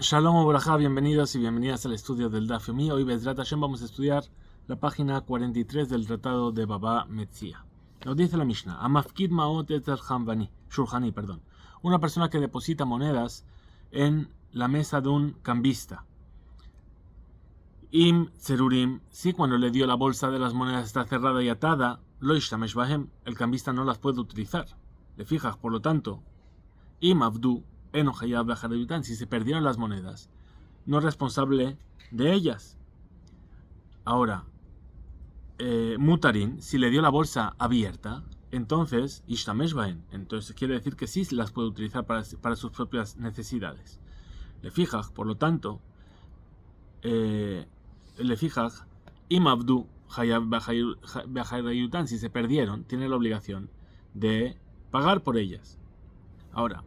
Shalom Obrajá, bienvenidos y bienvenidas al estudio del Daf Yomi. Hoy Bezrat Hashem vamos a estudiar la página 43 del tratado de Baba Metzia. Nos dice la Mishnah: Amafkid Maot Etzer Shulchani, perdón. Una persona que deposita monedas en la mesa de un cambista. Im Tzerurim, si cuando le dio la bolsa de las monedas está cerrada y atada, Lo Ishtamesh Bahem, el cambista no las puede utilizar. Le fijas, por lo tanto, Im Avdu, si se perdieron las monedas, no es responsable de ellas. Ahora, Mutarin, si le dio la bolsa abierta, entonces, Ishtamesh Bahen, entonces quiere decir que sí las puede utilizar para sus propias necesidades. Le fijas, por lo tanto, le fijas, Imabdu, si se perdieron, tiene la obligación de pagar por ellas. Ahora,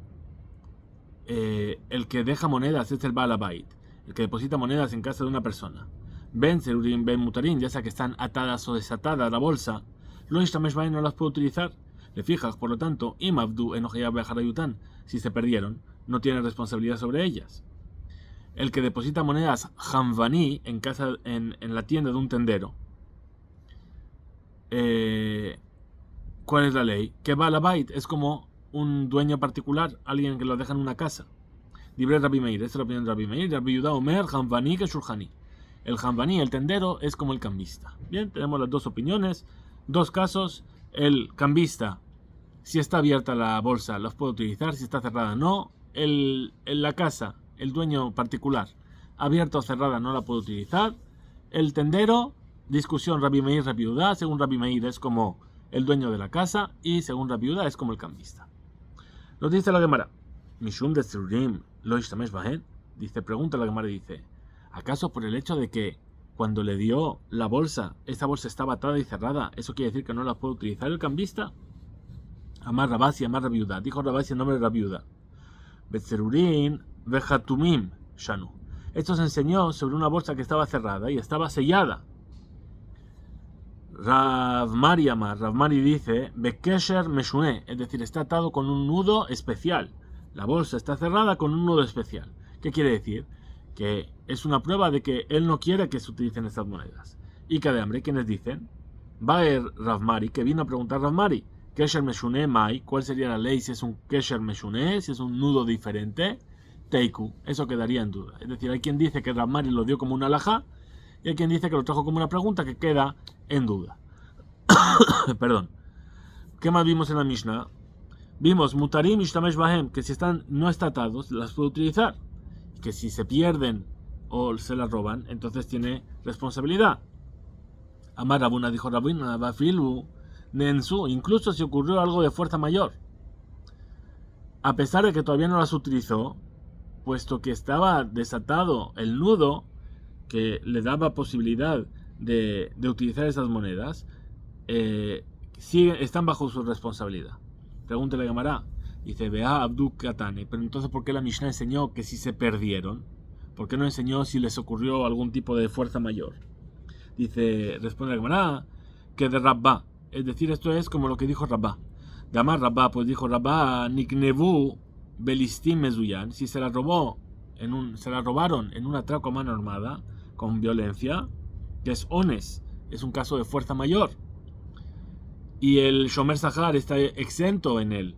el que deja monedas es el Baal Habait, el que deposita monedas en casa de una persona. Ben Serurim, Ben Mutarin, ya sea que están atadas o desatadas a la bolsa, Lo Ishtamesh Bahen no las puede utilizar. Le fijas, por lo tanto, Imabdu Enochayab Bejarayutan, si se perdieron, no tiene responsabilidad sobre ellas. El que deposita monedas Hamvani en casa, en la tienda de un tendero, ¿cuál es la ley? Que Baal Habait es como un dueño particular, alguien que lo deja en una casa. Libre Rabbi Meir, esta es la opinión de Rabbi Meir. Rabbi Yehuda Omer, Hamvani que Shulchani. El Hamvani, el tendero, es como el cambista. Bien, tenemos las dos opiniones, dos casos. El cambista, si está abierta la bolsa, los puede utilizar, si está cerrada, no. La casa, el dueño particular, abierta o cerrada, no la puede utilizar. El tendero, discusión Rabbi Meir, Rabbi Yehuda. Según Rabbi Meir es como el dueño de la casa y según Rabbi Yehuda es como el cambista. Nos dice la Gemara, Mishum de Tzerurim Lo Ishtamesh Bahen. Dice, pregunta la Gemara, dice, ¿acaso por el hecho de que cuando le dio la bolsa, esa bolsa estaba atada y cerrada, eso quiere decir que no la puede utilizar el cambista? Amar Rabasi, Amar Rabbi Yehuda. Dijo Rabasi en nombre de Rabbi Yehuda. Betzerurim Vejatumim Shanu. Esto se enseñó sobre una bolsa que estaba cerrada y estaba sellada. Rav Mari dice, Bekesher Meshune, es decir, está atado con un nudo especial. La bolsa está cerrada con un nudo especial. ¿Qué quiere decir? Que es una prueba de que él no quiere que se utilicen estas monedas. Y que de hambre, ¿quiénes dicen? Baer Rav Mari, que vino a preguntar Rav Mari, Kesher Meshune Mai, ¿cuál sería la ley si es un Kesher Meshune, si es un nudo diferente? Teiku, eso quedaría en duda. Es decir, hay quien dice que Rav Mari lo dio como una alajá, y hay quien dice que lo trajo como una pregunta que queda en duda. Perdón. ¿Qué más vimos en la Mishnah? Vimos Mutarim Ishtamesh Bahem, que si están no estatados, las puede utilizar. Que si se pierden o se las roban, entonces tiene responsabilidad. Amar Rabuna, dijo Rabuna, Bafilu Nensu, incluso si ocurrió algo de fuerza mayor. A pesar de que todavía no las utilizó, puesto que estaba desatado el nudo que le daba posibilidad de utilizar esas monedas, están bajo su responsabilidad. Pregúntale a Gemara. Dice, vea Abdu Katane. Pero entonces, ¿por qué la Mishnah enseñó que si se perdieron? ¿Por qué no enseñó si les ocurrió algún tipo de fuerza mayor? Dice, responde la Gemara, que de Rabba. Es decir, esto es como lo que dijo Rabba. De Amar Rabba, pues dijo Rabba, Niknevu Belistim Mezuyan. Si se la robaron en un atraco a mano armada, con violencia, que es ones, es un caso de fuerza mayor. Y el Shomer Sahar está exento en él.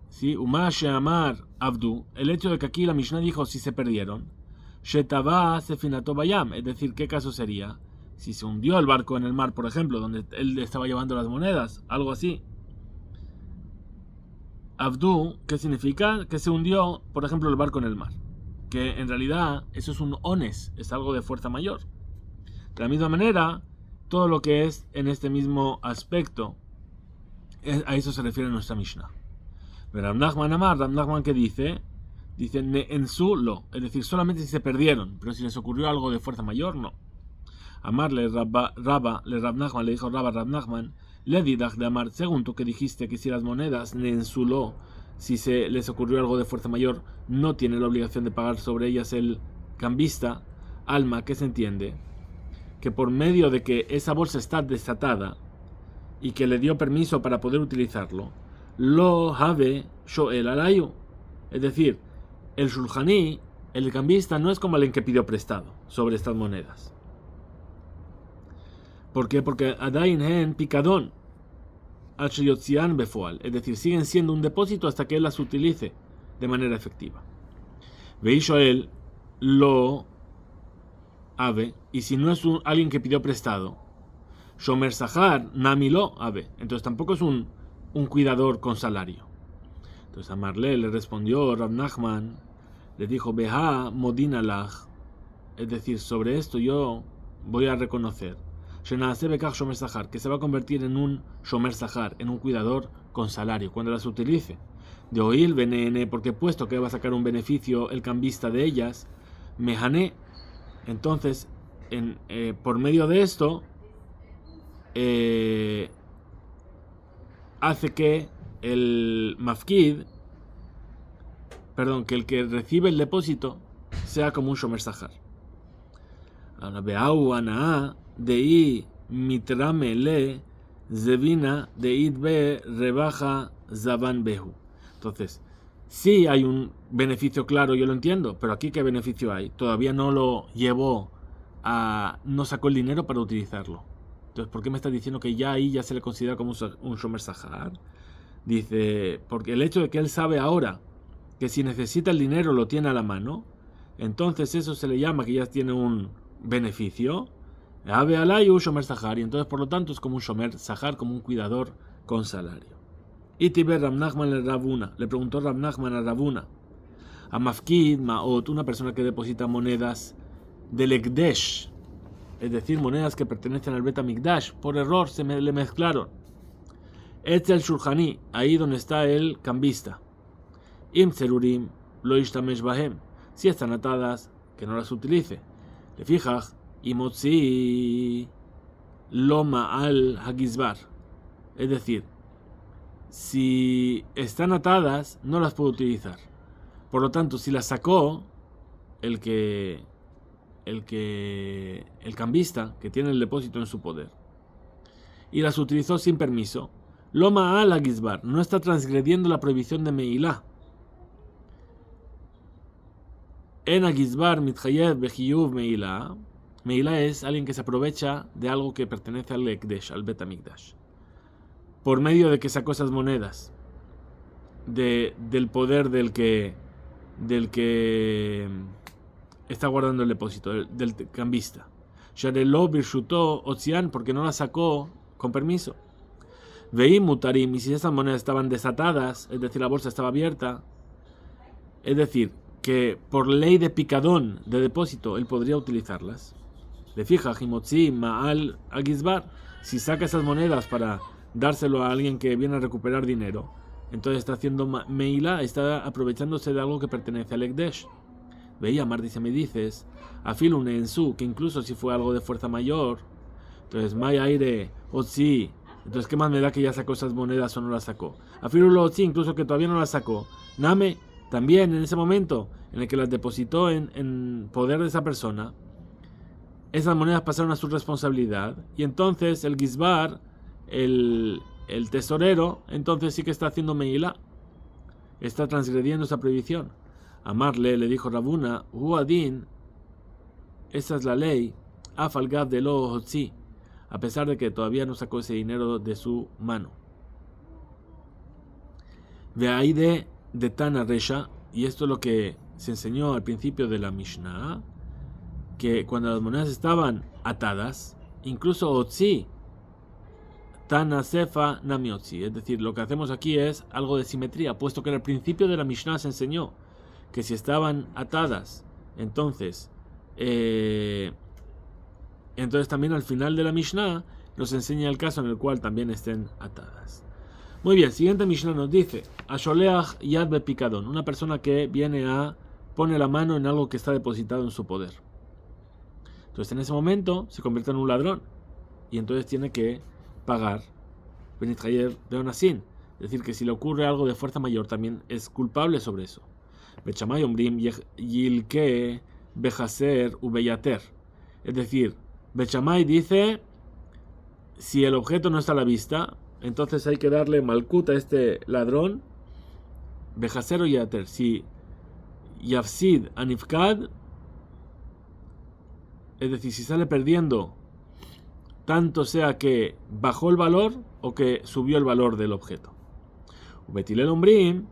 ¿Sí? Umar Sheamar Abdu, el hecho de que aquí la Mishnah dijo si se perdieron, Shetaba Sefinato Bayam, es decir, ¿qué caso sería? Si se hundió el barco en el mar, por ejemplo, donde él estaba llevando las monedas, algo así. Abdu, ¿qué significa? Que se hundió, por ejemplo, el barco en el mar. Que en realidad eso es un ones, es algo de fuerza mayor. De la misma manera, todo lo que es en este mismo aspecto, a eso se refiere nuestra Mishnah. Pero Rav Nachman Amar, Rav Nachman que dice en su lo, es decir, solamente si se perdieron, pero si les ocurrió algo de fuerza mayor, no. Amarle Rav Nachman, le dijo Rav Nachman, le didach de Amar, según tú que dijiste que si las monedas en su lo, si se les ocurrió algo de fuerza mayor, no tiene la obligación de pagar sobre ellas el cambista, alma, que se entiende que por medio de que esa bolsa está desatada y que le dio permiso para poder utilizarlo, lo have shoel alayu, es decir, el Shulchani el cambista no es como alguien que pidió prestado sobre estas monedas. ¿Por qué? Porque Adain Hen Picadón al Sheyotzian Befoal, es decir, siguen siendo un depósito hasta que él las utilice de manera efectiva. Veis él lo ave, y si no es alguien que pidió prestado, Shomer Sahar Namilo ave, entonces tampoco es un cuidador con salario. Entonces a Marle le respondió Rav Nachman, le dijo Beha Modinalach, es decir, sobre esto yo voy a reconocer que se va a convertir en un Shomer Sahar, en un cuidador con salario, cuando las utilice. De oír BNN, porque puesto que va a sacar un beneficio el cambista de ellas, Mehané, entonces, por medio de esto, hace que el Mafkid, que el que recibe el depósito sea como un Shomer Sahar. Ahora, Beau Anaa Dei Mitrame Le Zevina Deit Be Rebaja Zaban Behu. Entonces, sí hay un beneficio claro, yo lo entiendo, pero aquí ¿qué beneficio hay? Todavía no lo llevó no sacó el dinero para utilizarlo. Entonces, ¿por qué me estás diciendo que ya ahí ya se le considera como un Shomer Sahar? Dice, porque el hecho de que él sabe ahora que si necesita el dinero lo tiene a la mano, entonces eso se le llama que ya tiene un beneficio. Ave alayu Shomer Sahar, y entonces por lo tanto es como un Shomer Sahar, como un cuidador con salario. Y Tiber Rav Nachman le preguntó Rav Nachman a Ravuna, a Mafkid Maot, una persona que deposita monedas del Ekdesh, es decir, monedas que pertenecen al Bet HaMikdash, por error le mezclaron. Etzel Shulchani, ahí donde está el cambista. Im Tzerurim lo ishtamesh bahem, si están atadas, que no las utilice. Le fijas, imotzi loma al hagizbar, es decir, si están atadas, no las puede utilizar. Por lo tanto, si las sacó el cambista, que tiene el depósito en su poder, y las utilizó sin permiso, Loma al Agizbar, no está transgrediendo la prohibición de Meilá. En Agizbar mitchayev bechiyuv Meilá. Meilá es alguien que se aprovecha de algo que pertenece al Ekdesh, al Bet HaMikdash, por medio de que sacó esas monedas del poder del que está guardando el depósito, del cambista. Sharelo birshuto otzian, porque no las sacó con permiso. Veim mutarim, y si esas monedas estaban desatadas, es decir, la bolsa estaba abierta, es decir, que por ley de picadón de depósito él podría utilizarlas. Le fija, Jimotzi Ma'al Agizbar, si saca esas monedas para dárselo a alguien que viene a recuperar dinero, entonces está haciendo Meila, está aprovechándose de algo que pertenece al Ekdesh. Veía, Mar dice, me dices, Afilun en su, que incluso si fue algo de fuerza mayor, entonces May aire, Otzi, entonces ¿qué más me da que ya sacó esas monedas o no las sacó? Afilun Otzi, incluso que todavía no las sacó. Name, también en ese momento en el que las depositó en poder de esa persona, esas monedas pasaron a su responsabilidad, y entonces el Gizbar, el tesorero, entonces sí que está haciendo Meilá, está transgrediendo esa prohibición. Amarle le dijo Ravuna, Huadin, esa es la ley, Afalgav de lo Hotzi, a pesar de que todavía no sacó ese dinero de su mano. De ahí de Tana Resha, y esto es lo que se enseñó al principio de la Mishnah, que cuando las monedas estaban atadas, incluso Otzi, Tana Sefa Nami Otzi, es decir, lo que hacemos aquí es algo de simetría, puesto que en el principio de la Mishnah se enseñó que si estaban atadas, entonces también al final de la Mishnah nos enseña el caso en el cual también estén atadas. Muy bien, siguiente Mishnah nos dice, Asholeach Yad Bepikadon, una persona que viene pone la mano en algo que está depositado en su poder. Entonces en ese momento se convierte en un ladrón y entonces tiene que pagar Benitchayev Beonasin, es decir, que si le ocurre algo de fuerza mayor también es culpable sobre eso. Bechamay Ombrim Yilke Bejaser Ubeyater, es decir, Bechamay dice, si el objeto no está a la vista, entonces hay que darle malkut a este ladrón, Bejaser o Yater, si Yafsid Anifkad, es decir, si sale perdiendo, tanto sea que bajó el valor o que subió el valor del objeto. Betilel Ombrim,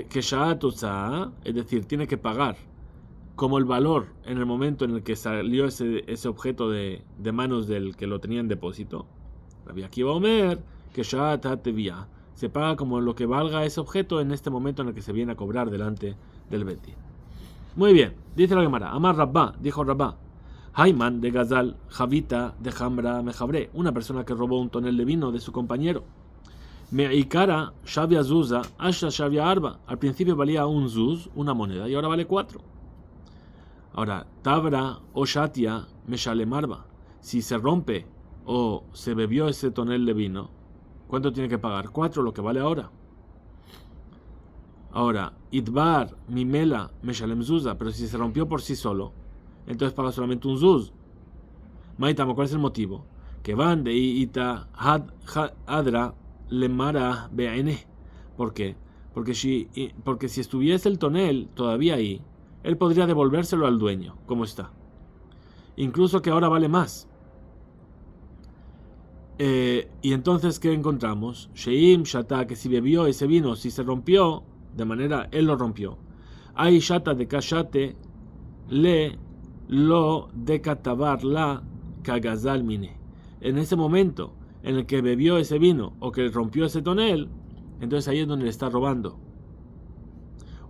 que Sha'atotza, es decir, tiene que pagar como el valor en el momento en el que salió ese objeto de manos del que lo tenía en depósito. Rabbi Akiva Omer, que Sha'atatevia, se paga como lo que valga ese objeto en este momento en el que se viene a cobrar delante del Beti. Muy bien, dice la Gemara, Amar Rabba, dijo Rabba, Hayman de Gazal, Javita de Jambra Mejabre, una persona que robó un tonel de vino de su compañero. Meikara, Shavia Zuza, Asha Shavia Arba. Al principio valía un Zuz, una moneda, y ahora vale 4. Ahora, Tabra o Shatia, Meshalem Arba. Si se rompe o se bebió ese tonel de vino, ¿cuánto tiene que pagar? 4, lo que vale ahora. Ahora, Idbar, Mimela, Meshalem Zuza. Pero si se rompió por sí solo, entonces paga solamente un Zuz. Maitamo, ¿cuál es el motivo? Que van de Ita Adra Lemara Beane. ¿Por qué? Porque si estuviese el tonel todavía ahí, él podría devolvérselo al dueño, como está. Incluso que ahora vale más. Y entonces, ¿qué encontramos? Sheim Shata, que si bebió ese vino, si se rompió, de manera, él lo rompió. Hay Shata de Kashate le lo de Katabar la Kagazal Mine. En ese momento en el que bebió ese vino o que rompió ese tonel, entonces ahí es donde le está robando.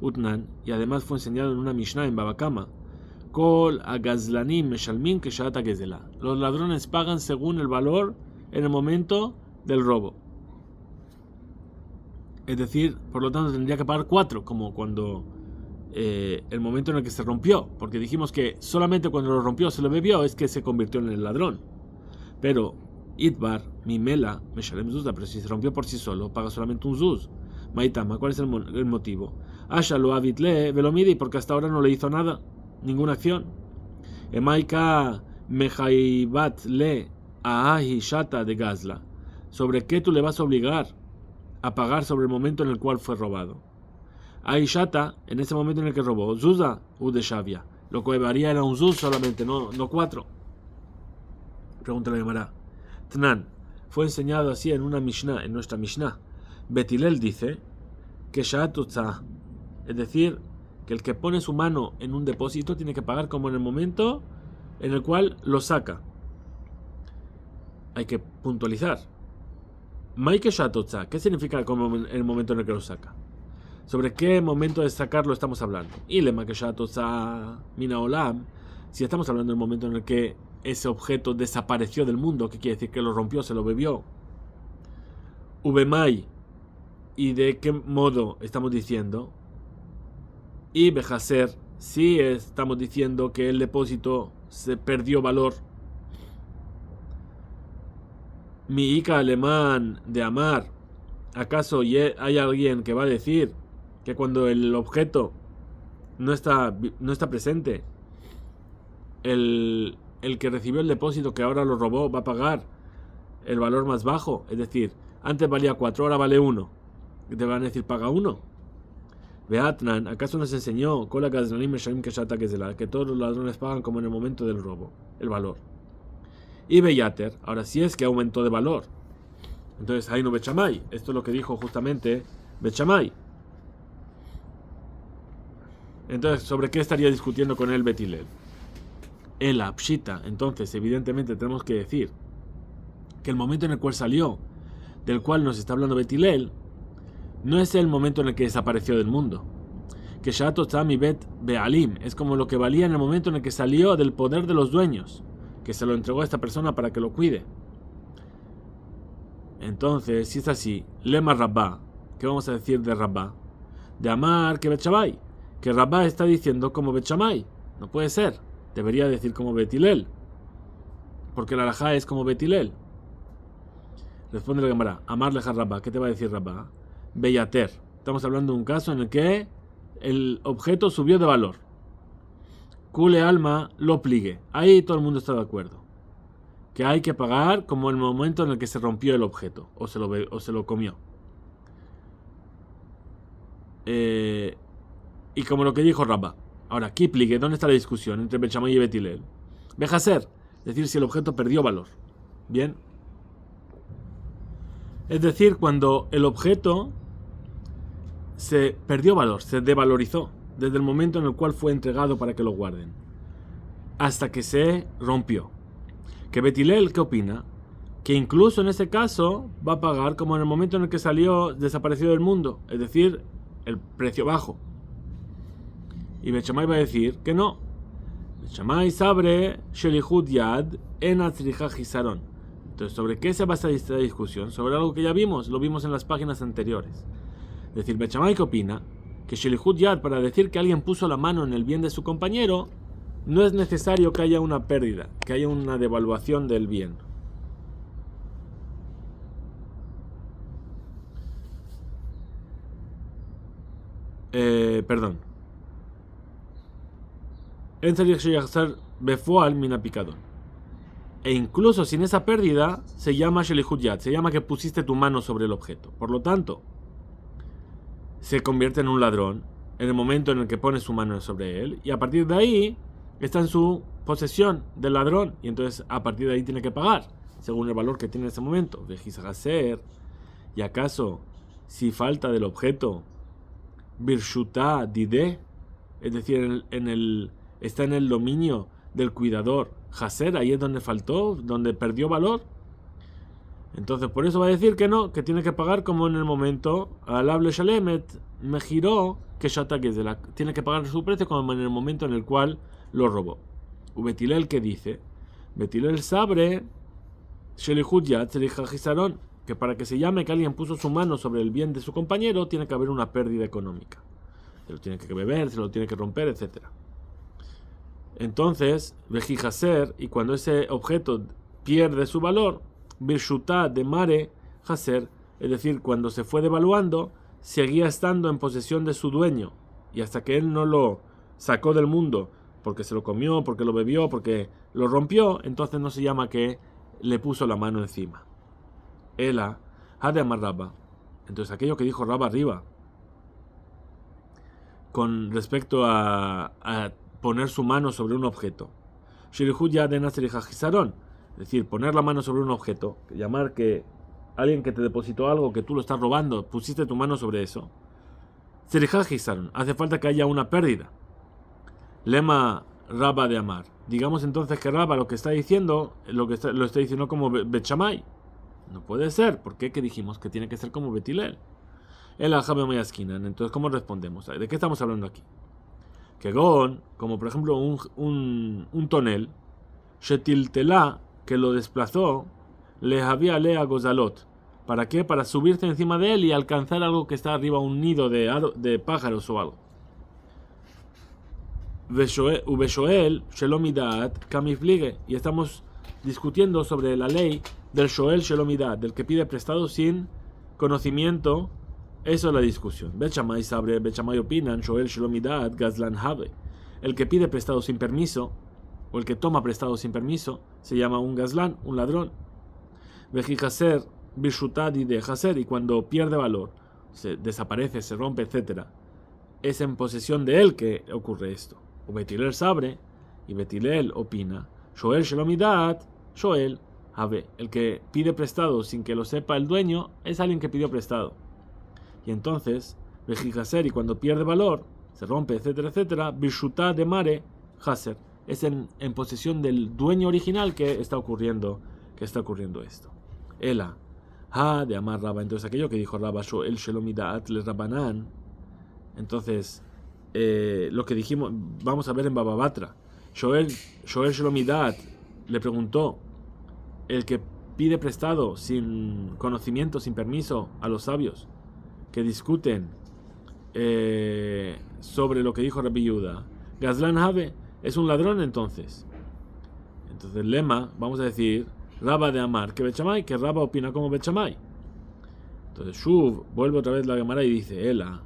Utnan, y además fue enseñado en una Mishnah en Babakama, Kol agazlanim meshalmin keshat agezela. Los ladrones pagan según el valor en el momento del robo. Es decir, por lo tanto tendría que pagar 4, como cuando el momento en el que se rompió, porque dijimos que solamente cuando lo rompió, se lo bebió, es que se convirtió en el ladrón. Pero Itbar, Mimela, Meshalem Zuzda, pero si se rompió por sí solo, paga solamente un Zuz. Maitama, ¿cuál es el motivo? Asha lo avitle velomidi, porque hasta ahora no le hizo nada, ninguna acción. Emaika mejaibat le aahi shata de gazla. ¿Sobre qué tú le vas a obligar a pagar sobre el momento en el cual fue robado? Aishata, en ese momento en el que robó, Zuza u de Shavia. Lo que varía era un Zuz solamente, no 4. Pregunta la Gemara. Tnan, fue enseñado así en una Mishnah, en nuestra Mishnah. Betilel dice que Sha'atutza, es decir, que el que pone su mano en un depósito tiene que pagar como en el momento en el cual lo saca. Hay que puntualizar. Maike Sha'atutza, ¿qué significa como en el momento en el que lo saca? ¿Sobre qué momento de sacarlo estamos hablando? Y le Maike Sha'atutza mina olam, si estamos hablando del momento en el que ese objeto desapareció del mundo, ¿qué quiere decir? Que lo rompió, se lo bebió. Ubemai, ¿y de qué modo estamos diciendo? Y Bejaser, si estamos diciendo que el depósito se perdió valor. Mi Ica alemán de Amar, ¿acaso hay alguien que va a decir que cuando el objeto no está presente, el que recibió el depósito que ahora lo robó va a pagar el valor más bajo? Es decir, antes valía 4, ahora vale 1. Te van a decir, paga 1. Beatnan, ¿acaso nos enseñó que todos los ladrones pagan como en el momento del robo, el valor? Y Beyater, ahora sí es que aumentó de valor. Entonces, ahí no Bechamay. Esto es lo que dijo justamente Bechamay. Entonces, ¿sobre qué estaría discutiendo con él Betilel? El Apshita. Entonces, evidentemente, tenemos que decir que el momento en el cual salió, del cual nos está hablando Betilel, no es el momento en el que desapareció del mundo. Que Shato Tzami Bet Bealim es como lo que valía en el momento en el que salió del poder de los dueños, que se lo entregó a esta persona para que lo cuide. Entonces, si es así, Lema Rabbá, ¿qué vamos a decir de Rabbá? De Amar que Bechamay, que Rabbá está diciendo como Bechamay. No puede ser, debería decir como Betilel, porque la halajá es como Betilel. Responde la Gemara, Amar leja Rabbá, ¿qué te va a decir Rabbá? Beyater, estamos hablando de un caso en el que el objeto subió de valor. Kule alma lo pligue. Ahí todo el mundo está de acuerdo. Que hay que pagar como el momento en el que se rompió el objeto o se lo comió. y como lo que dijo Rabba. Ahora, Kiplige, ¿dónde está la discusión entre Bet Shammai y Bet Hillel? Bejaser, es decir, si el objeto perdió valor. Bien. Es decir, cuando el objeto se perdió valor, se devalorizó, desde el momento en el cual fue entregado para que lo guarden, hasta que se rompió. Que Bet Hillel, ¿qué opina? Que incluso en ese caso va a pagar como en el momento en el que desapareció del mundo, es decir, el precio bajo. Y Bet Shammai va a decir que no. Bet Shammai sabre shelihut yad en atzricha hisaron. Entonces, ¿sobre qué se basa esta discusión? Sobre algo que ya vimos, lo vimos en las páginas anteriores. Es decir, Bet Shammai, ¿qué opina? Que shelihut yad, para decir que alguien puso la mano en el bien de su compañero, no es necesario que haya una pérdida, que haya una devaluación del bien. Perdón. E incluso sin esa pérdida se llama shelihut yad, se llama que pusiste tu mano sobre el objeto. Por lo tanto, se convierte en un ladrón en el momento en el que pone su mano sobre él, y a partir de ahí está en su posesión del ladrón, y entonces a partir de ahí tiene que pagar según el valor que tiene en ese momento. Vejizhaser, y acaso si falta del objeto Birshuta Dide, es decir, está en el dominio del cuidador Haser, ahí es donde faltó, donde perdió valor. Entonces por eso va a decir que no, que tiene que pagar como en el momento al hable Shalemet me giró que tiene que pagar su precio como en el momento en el cual lo robó. Bet Hillel, que dice, Bet Hillel sabre shelihut yad tzricha hisaron, que para que se llame que alguien puso su mano sobre el bien de su compañero, tiene que haber una pérdida económica. Se lo tiene que beber, se lo tiene que romper, etc. Entonces, vejijaser, y cuando ese objeto pierde su valor, birshuta de mare haser, es decir, cuando se fue devaluando, seguía estando en posesión de su dueño, y hasta que él no lo sacó del mundo, porque se lo comió, porque lo bebió, porque lo rompió, entonces no se llama que le puso la mano encima. Ela, ha de amar Rabba. Entonces aquello que dijo Rabba arriba, con respecto a poner su mano sobre un objeto. Shirihut ya de Nasrija Hisaron, es decir, poner la mano sobre un objeto, llamar que alguien que te depositó algo, que tú lo estás robando, pusiste tu mano sobre eso. Srija Hisaron, hace falta que haya una pérdida. Lema Rabba de amar. Digamos entonces que Rabba lo que está diciendo, lo está diciendo como Bet Shammai. No puede ser. ¿Por qué? Que dijimos que tiene que ser como Bet Hillel. El Ajabe Mayaskinan. Entonces, ¿cómo respondemos? ¿De qué estamos hablando aquí? Que Gon, como por ejemplo un tonel, Shetiltela, que lo desplazó, le había lea Gozalot. ¿Para qué? Para subirse encima de él y alcanzar algo que está arriba, un nido de pájaros o algo. Ubeshoel, Shelomidat, Kamiflige. Y estamos discutiendo sobre la ley del Shoel Shelomidat, del que pide prestado sin conocimiento. Eso es la discusión. Bet Shammai sabre, Bet Shammai opinan, Shoel Shelomidat, Gazlan Habe. El que pide prestado sin permiso, o el que toma prestado sin permiso, se llama un Gazlan, un ladrón. Vejijaser, Bishutadi de Haser, y cuando pierde valor, se desaparece, se rompe, etc., es en posesión de él que ocurre esto. O Bet Hillel sabre, y Bet Hillel opina, Shoel Shelomidat, Shoel Habe. El que pide prestado sin que lo sepa el dueño es alguien que pidió prestado. Y entonces, Vejijaser, y cuando pierde valor, se rompe, etcétera, etcétera, Bishutá de Mare Haser. Es en posesión del dueño original que está ocurriendo esto. Ela, ha de amar Rabba. Entonces aquello que dijo Rabba, Shoel Shelomidat le Rabbanan. Entonces, lo que dijimos, vamos a ver en Baba Batra. Shoel Shelomidat le preguntó, el que pide prestado sin conocimiento, sin permiso, a los sabios que discuten sobre lo que dijo Rabbi Yehuda, Gazlan Habe, es un ladrón entonces. Entonces el lema, vamos a decir, Rabba de Amar, que Bet Shammai, que Rabba opina como Bet Shammai. Entonces Shuv vuelve otra vez la Gemara y dice, Ela,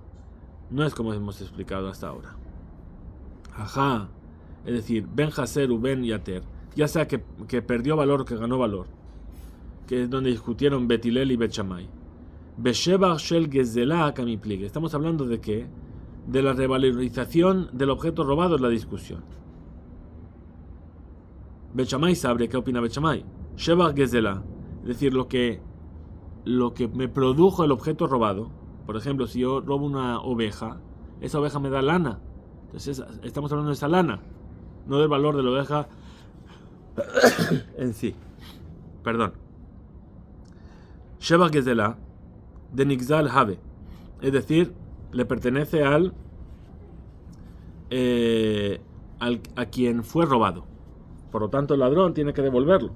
no es como hemos explicado hasta ahora. Ajá, es decir, Ben Haser u Ben Yater, ya sea que perdió valor o que ganó valor, que es donde discutieron Bet Hillel y Bet Shammai. Beshebach Shel Gezelah Kamiplig. Estamos hablando de que de la revalorización del objeto robado es la discusión. Bet Shammai sabe, ¿qué opina Bet Shammai? Sheba Gezela, es decir, lo que me produjo el objeto robado. Por ejemplo, si yo robo una oveja, esa oveja me da lana. Entonces estamos hablando de esa lana, no del valor de la oveja en sí. Perdón. Sheba Gezela de Nixal Have, es decir, le pertenece a quien fue robado. Por lo tanto, el ladrón tiene que devolverlo.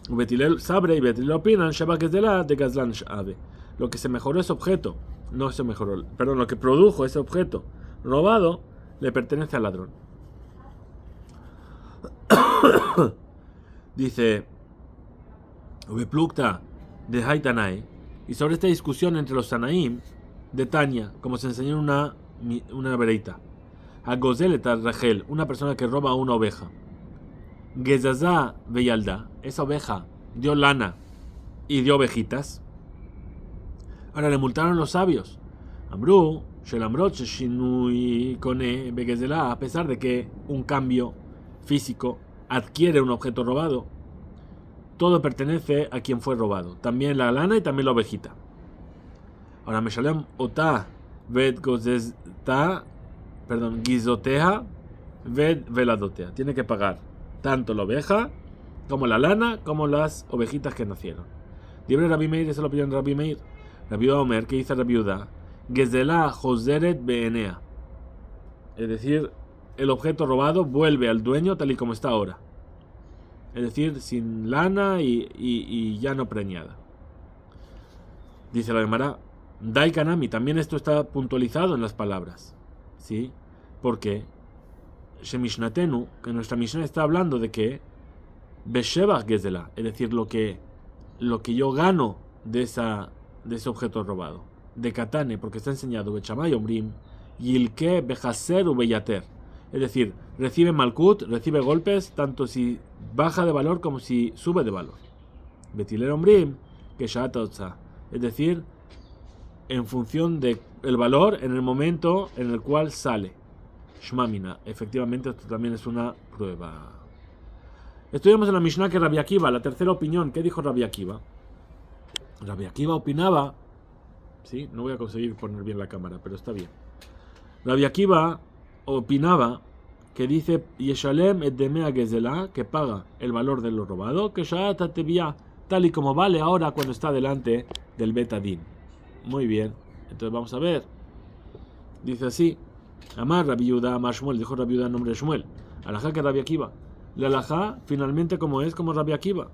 Betilel sabre y Betilel opinan Sheba Gezela de Gazlan Have. Lo que se mejoró ese objeto, no se mejoró, perdón, lo que produjo ese objeto robado le pertenece al ladrón. Dice Ubeplukta de Haitanai, y sobre esta discusión entre los Tanaim de Tania, como se enseñó en una vereita. Agozeleta Rachel, una persona que roba una oveja. Gezazá Beyalda, esa oveja dio lana y dio ovejitas. Ahora le multaron los sabios. Amru, Shelamrot, Shinui Kone, Begezela, a pesar de que un cambio físico adquiere un objeto robado, todo pertenece a quien fue robado, también la lana y también la ovejita. Ahora Meshalem Ota Ved Gozesta, perdón, Gizoteja Ved Veladotea. Tiene que pagar tanto la oveja como la lana como las ovejitas que nacieron. Libre Rabbi Meir, esa es la opinión de Rabbi Meir. Rabbi Omer, que dice Rabbi Uda, Gezela Joseret Beenea, es decir, el objeto robado vuelve al dueño tal y como está ahora. Es decir, sin lana y ya no preñada. Dice la Gemara, Dai Kanami, también esto está puntualizado en las palabras. ¿Sí? Porque Shemishnatenu, que nuestra Mishnah está hablando de que Beshevach Gezela, es decir, lo que yo gano de ese objeto robado. De Katane, porque está enseñado Bechamay Omrim, Yilke Bejaser u Beyater. Es decir, recibe Malkut, recibe golpes, tanto si baja de valor como si sube de valor. Betiler Omrim, que Shatotza. Es decir, en función del valor en el momento en el cual sale. Shmamina. Efectivamente, esto también es una prueba. Estudiamos en la Mishnah que Rabbi Akiva, la tercera opinión. ¿Qué dijo Rabbi Akiva? Rabbi Akiva opinaba, sí, no voy a conseguir poner bien la cámara, pero está bien. Rabbi Akiva opinaba que dice Yeshalem et demea gezela, que paga el valor de lo robado, que sha'ata tebia, tal y como vale ahora cuando está delante del betadín. Muy bien, entonces vamos a ver. Dice así: Amar Rabbi Yehuda, Amar Shmuel, dijo Rabbi Yehuda en nombre de Shmuel. Alajá que Rabbi Akiva. La alajá finalmente como es como Rabbi Akiva.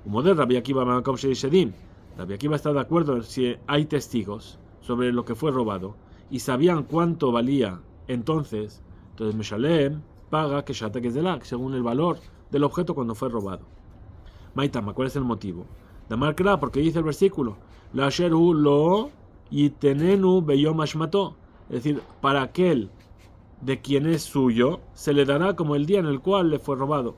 Umoder Rabbi Akiva Ma'akom Sheishedim. Rabbi Akiva está de acuerdo si hay testigos sobre lo que fue robado y sabían cuánto valía entonces Meshalem paga que Shata Gezelak según el valor del objeto cuando fue robado. Maitama, ¿cuál es el motivo? Damar Kra, porque dice el versículo La Sheru lo yitenenu beyom ashmato, es decir, para aquel de quien es suyo se le dará como el día en el cual le fue robado.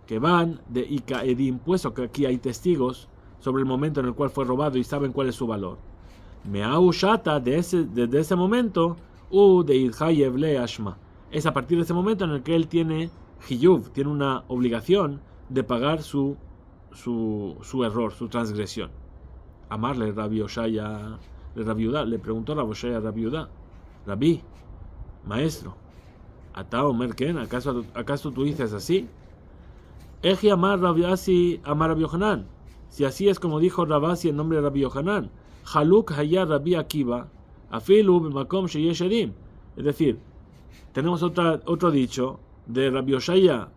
Que van de Ika Edim, puesto que aquí hay testigos sobre el momento en el cual fue robado y saben cuál es su valor. Me'au Shata, desde ese momento, de Idhayev le Ashma. Es a partir de ese momento en el que él tiene Hiyuv, tiene una obligación de pagar su error, su transgresión. Amarle Rabbi Oshaya, le preguntó Rabbi Oshaya a Rabbi Uda, Rabbi, maestro, Ata Omer Ken, ¿acaso tú dices así? Eji Amar Rabbi Asi Amar Rabbi Yohanan. Si así es como dijo Rabasi en nombre de Rabbi Yohanan, Haluk Hayar Rabbi Akiva, Afilu B'makom Sheyesh Edim. Es decir, tenemos otro dicho de Rabbi Oshaya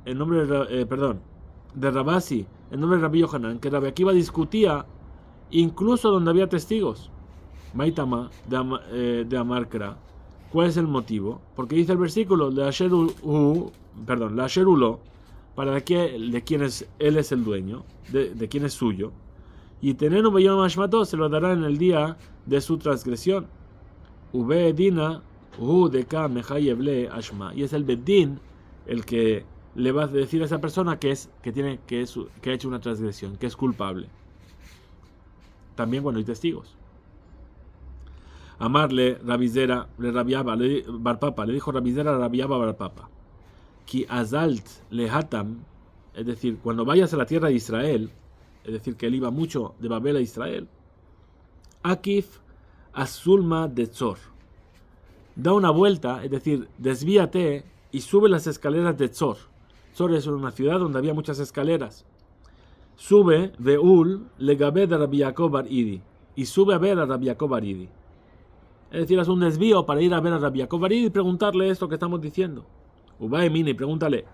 en nombre de Rabasi en nombre de Rabbi Yohanan, que Rabbi Akiva discutía incluso donde había testigos. Maitama de Amarkra. ¿Cuál es el motivo? Porque dice el versículo de la Sherulo, para de quien él es el dueño, de quien es suyo, y Tenenu Beyom Ashmato se lo dará en el día de su transgresión. Ube Dina Deka Mehayev le Ashma, y es el Bedín el que le va a decir a esa persona que ha hecho una transgresión, que es culpable. También cuando hay testigos. Amarle Rabizera le rabiaba Barpapa, le dijo Rabizera rabiaba Barpapa. Ki azalt le hatam, es decir, cuando vayas a la tierra de Israel, es decir, que él iba mucho de Babel a Israel. Akif Azulma de Tzor. Da una vuelta, es decir, desvíate y sube las escaleras de Tzor. Tzor es una ciudad donde había muchas escaleras. Sube, Veul, Legabé de Rabbi Yaakov bar Idi. Y sube a ver a Rabbi Yaakov bar Idi. Es decir, es un desvío para ir a ver a Rabbi Yaakov bar Idi y preguntarle esto que estamos diciendo. Ubae Mini, pregúntale.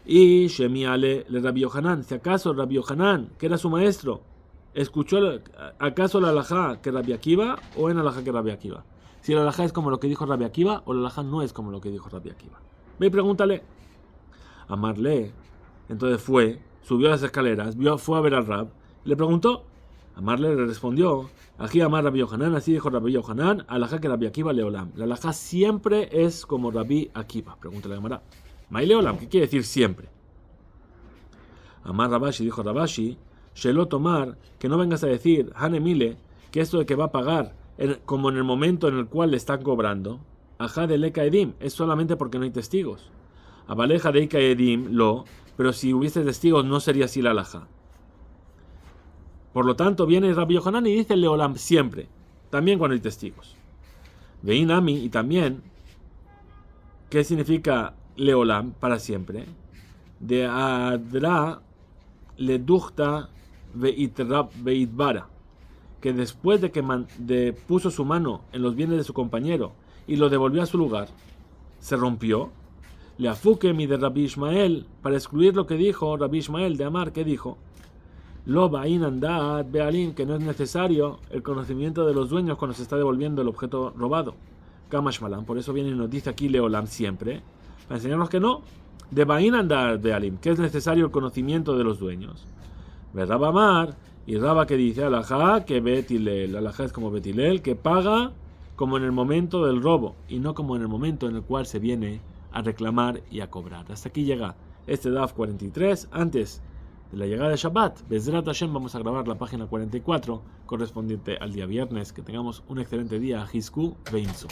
Y Shemiale le Rabbi Yohanan. Si acaso Rabbi Yohanan, que era su maestro, ¿escuchó acaso la halajá que Rabbi Akiva o en halajá que Rabbi Akiva? Si la halajá es como lo que dijo Rabbi Akiva o la halajá no es como lo que dijo Rabbi Akiva. Ve y pregúntale. Amarle. Entonces subió las escaleras, fue a ver al Rab, le preguntó. Amarle le respondió. Aquí Amar Rabbi Yohanan, así dijo Rabbi Yohanan, halajá que Rabbi Akiva leolam. La halajá siempre es como Rabbi Akiva. Pregúntale a Amara. Mai leolam, ¿qué quiere decir siempre? Amar Rabashi, dijo Rabashi, Shelo tomar, que no vengas a decir, Hanemile, que esto de que va a pagar, como en el momento en el cual le están cobrando, Ajá de Leka Edim, es solamente porque no hay testigos. Abaleja de Ika Edim, pero si hubiese testigos no sería así la halajá. Por lo tanto, viene Rabbi Yohanan y dice Leolam siempre, también cuando hay testigos. Veinami, y también, ¿qué significa Leolam para siempre? De Adra le duchta veitbara, que después de que puso su mano en los bienes de su compañero y lo devolvió a su lugar, se rompió. Le afuque mi de Rabbi Ishmael, para excluir lo que dijo Rabbi Ishmael de Amar, que dijo Lo ba'in andat be'alim, que no es necesario el conocimiento de los dueños cuando se está devolviendo el objeto robado. Kamash malam, por eso viene y nos dice aquí Leolam siempre, para enseñarnos que no, de ba'in andat be'alim, que es necesario el conocimiento de los dueños. Ve Rab Amar, y Raba que dice alajá que Betilel, alajá es como Betilel, que paga como en el momento del robo y no como en el momento en el cual se viene a reclamar y a cobrar. Hasta aquí llega este DAF 43. Antes de la llegada de Shabbat, Bezrat Hashem, vamos a grabar la página 44 correspondiente al día viernes. Que tengamos un excelente día. Hizku Veinzu.